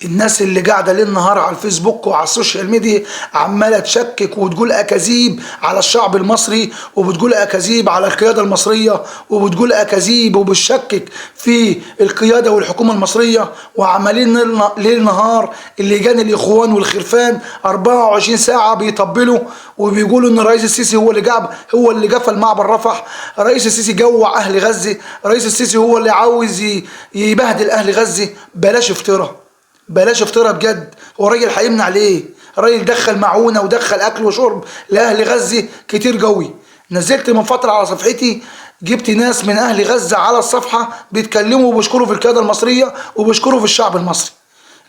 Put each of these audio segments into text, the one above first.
الناس اللي قاعده ليل نهار على الفيسبوك وعلى السوشيال ميديا عماله تشكك وتقول اكاذيب على الشعب المصري، وبتقول اكاذيب على القياده المصريه، وبتقول اكاذيب وبتشكك في القياده والحكومه المصريه، وعمالين ليل نهار اللجان الاخوان والخرفان 24 ساعه بيطبلوا وبيقولوا ان الرئيس السيسي هو اللي قفل معبر رفح. الرئيس السيسي جوع اهل غزه، الرئيس السيسي هو اللي عاوز يبهدل اهل غزه. بلاش افتراء، بلاش افتراء بجد. هو الراجل هيمنع ليه؟ الراجل دخل معونه ودخل اكل وشرب لاهل غزه كتير قوي. نزلت من فتره على صفحتي، جبت ناس من اهل غزه على الصفحه بيتكلموا وبيشكروا في القياده المصريه وبيشكروا في الشعب المصري.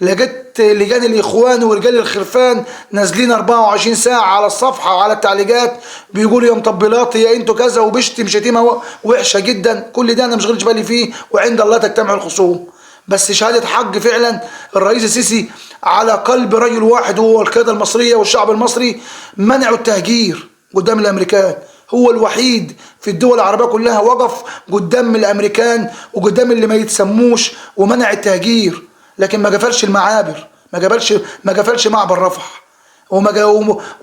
لقيت لجان الاخوان ورجال الخرفان نازلين 24 ساعه على الصفحه وعلى التعليقات بيقولوا يا مطبلات يا انتوا كذا، وبشتم شتيمه وحشه جدا. كل ده انا مش غلطش بالي فيه، وعند الله تجتمع الخصوم. بس شهاده حق فعلا الرئيس السيسي على قلب رجل واحد هو القياده المصريه والشعب المصري منعوا التهجير قدام الامريكان. هو الوحيد في الدول العربيه كلها وقف قدام الامريكان وقدام اللي ما يتسموش ومنع التهجير، لكن ما قفلش المعابر، ما قفلش معبر رفح،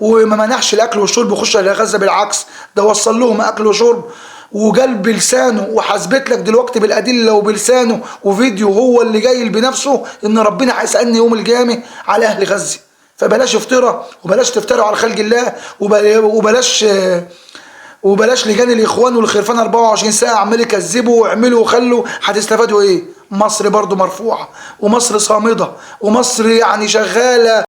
وما منعش الاكل والشرب يخش على غزه. بالعكس ده وصل لهم اكل وشرب، وقال بلسانه وحسبت لك دلوقتي بالادله وبلسانه وفيديو هو اللي جاي بنفسه ان ربنا هيسالني يوم القيامه على اهل غزه. فبلاش افتراء وبلاش تفتروا على خلق الله، وبلاش لجان الاخوان والخرفان 24 ساعه عمال يكذبوا واعملوا وخلوا. هتستفادوا ايه؟ مصر برضو مرفوعه، ومصر صامده، ومصر يعني شغاله